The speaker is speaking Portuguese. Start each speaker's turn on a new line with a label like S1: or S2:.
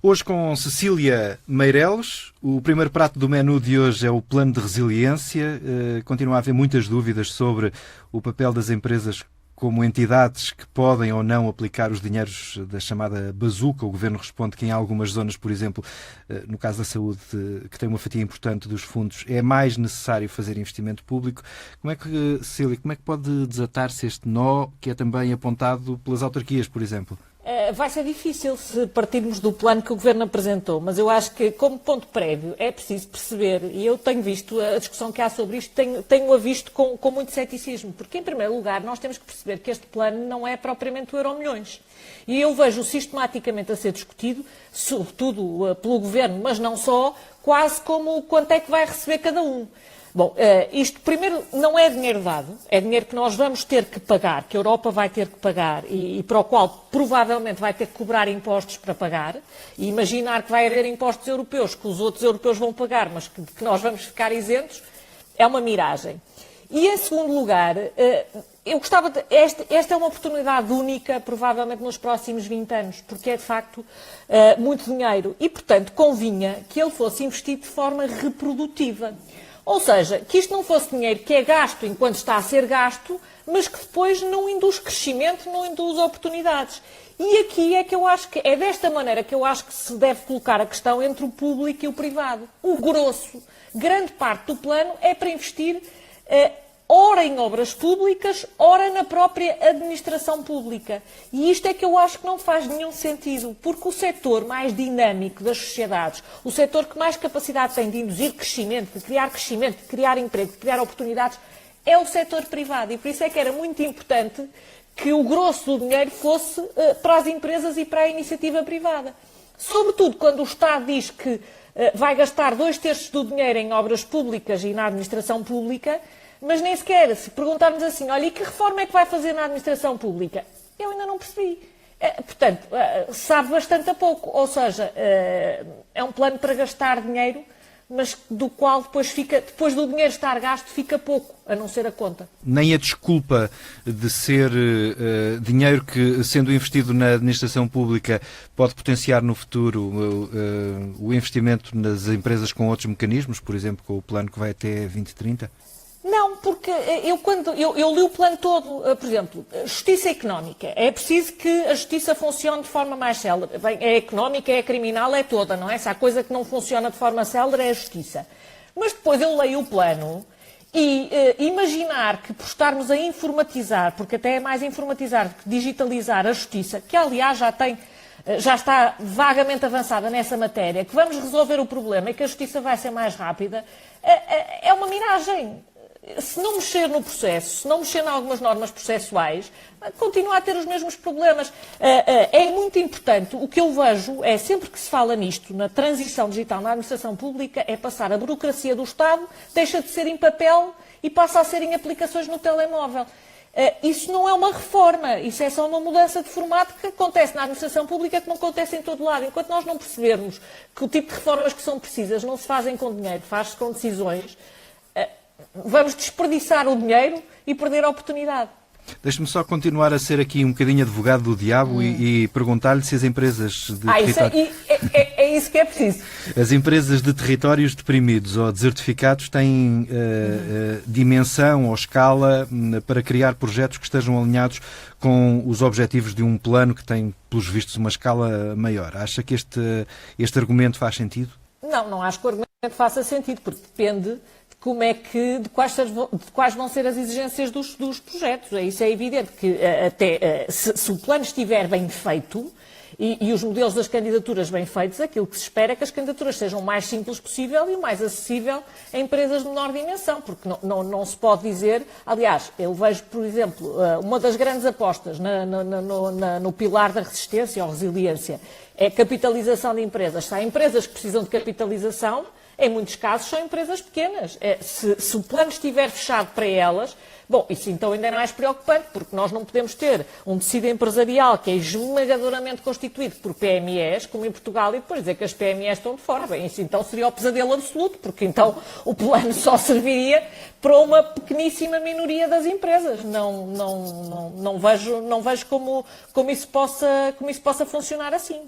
S1: Hoje com Cecília Meireles. O primeiro prato do menu de hoje é o plano de resiliência. Continua a haver muitas dúvidas sobre o papel das empresas como entidades que podem ou não aplicar os dinheiros da chamada bazuca. O Governo responde que em algumas zonas, por exemplo, no caso da saúde, que tem uma fatia importante dos fundos, é mais necessário fazer investimento público. Cecília, como é que pode desatar-se este nó que é também apontado pelas autarquias, por exemplo?
S2: Vai ser difícil se partirmos do plano que o Governo apresentou, mas eu acho que, como ponto prévio, é preciso perceber, e eu tenho visto a discussão que há sobre isto, tenho-a visto com muito ceticismo, porque, em primeiro lugar, nós temos que perceber que este plano não é propriamente o Euromilhões. E eu vejo sistematicamente a ser discutido, sobretudo pelo Governo, mas não só, quase como quanto é que vai receber cada um. Bom, isto primeiro não é dinheiro dado, é dinheiro que nós vamos ter que pagar, que a Europa vai ter que pagar e para o qual provavelmente vai ter que cobrar impostos para pagar, e imaginar que vai haver impostos europeus que os outros europeus vão pagar, mas que nós vamos ficar isentos, é uma miragem. E em segundo lugar, eu gostava de, esta é uma oportunidade única, provavelmente nos próximos 20 anos, porque é de facto muito dinheiro e, portanto, convinha que ele fosse investido de forma reprodutiva. Ou seja, que isto não fosse dinheiro que é gasto enquanto está a ser gasto, mas que depois não induz crescimento, não induz oportunidades. E aqui é que eu acho que é desta maneira que eu acho que se deve colocar a questão entre o público e o privado. O grosso, grande parte do plano é para investir ora em obras públicas, ora na própria administração pública. E isto é que eu acho que não faz nenhum sentido, porque o setor mais dinâmico das sociedades, o setor que mais capacidade tem de induzir crescimento, de criar emprego, de criar oportunidades, é o setor privado. E por isso é que era muito importante que o grosso do dinheiro fosse para as empresas e para a iniciativa privada. Sobretudo quando o Estado diz que vai gastar 2/3 do dinheiro em obras públicas e na administração pública, mas nem sequer, se perguntarmos assim, olha, e que reforma é que vai fazer na administração pública? Eu ainda não percebi. Portanto, sabe bastante a pouco. Ou seja, é um plano para gastar dinheiro, mas do qual depois do dinheiro estar gasto, fica pouco, a não ser a conta.
S1: Nem a desculpa de ser dinheiro que, sendo investido na administração pública, pode potenciar no futuro o investimento nas empresas com outros mecanismos, por exemplo, com o plano que vai até 2030?
S2: Não, porque eu li o plano todo, por exemplo, justiça económica. É preciso que a justiça funcione de forma mais célere. Bem, é económica, é criminal, é toda, não é? Se há coisa que não funciona de forma célere é a justiça. Mas depois eu leio o plano e imaginar que por estarmos a informatizar, porque até é mais informatizar do que digitalizar a justiça, que aliás já está vagamente avançada nessa matéria, que vamos resolver o problema e que a justiça vai ser mais rápida, é uma miragem. Se não mexer no processo, se não mexer em algumas normas processuais, continua a ter os mesmos problemas. É muito importante, o que eu vejo é, sempre que se fala nisto, na transição digital na administração pública, é passar a burocracia do Estado, deixa de ser em papel e passa a ser em aplicações no telemóvel. Isso não é uma reforma, isso é só uma mudança de formato que acontece na administração pública, que não acontece em todo lado. Enquanto nós não percebermos que o tipo de reformas que são precisas não se fazem com dinheiro, faz-se com decisões, vamos desperdiçar o dinheiro e perder a oportunidade.
S1: Deixe-me só continuar a ser aqui um bocadinho advogado do diabo e perguntar-lhe se as empresas de territórios...
S2: É isso que é preciso.
S1: As empresas de territórios deprimidos ou desertificados têm dimensão ou escala para criar projetos que estejam alinhados com os objetivos de um plano que tem, pelos vistos, uma escala maior. Acha que este argumento faz sentido?
S2: Não acho que o argumento faça sentido, porque depende de quais vão ser as exigências dos projetos. Isso é evidente que se o plano estiver bem feito e os modelos das candidaturas bem feitos, aquilo que se espera é que as candidaturas sejam o mais simples possível e o mais acessível a empresas de menor dimensão, porque não se pode dizer... Aliás, eu vejo, por exemplo, uma das grandes apostas no pilar da resistência ou resiliência é a capitalização de empresas. Se há empresas que precisam de capitalização, em muitos casos são empresas pequenas. Se o plano estiver fechado para elas, bom, isso então ainda é mais preocupante, porque nós não podemos ter um tecido empresarial que é esmagadoramente constituído por PMEs, como em Portugal, e depois dizer que as PMEs estão de fora. Bem, isso então seria o pesadelo absoluto, porque então o plano só serviria para uma pequeníssima minoria das empresas. Não vejo como isso possa funcionar assim.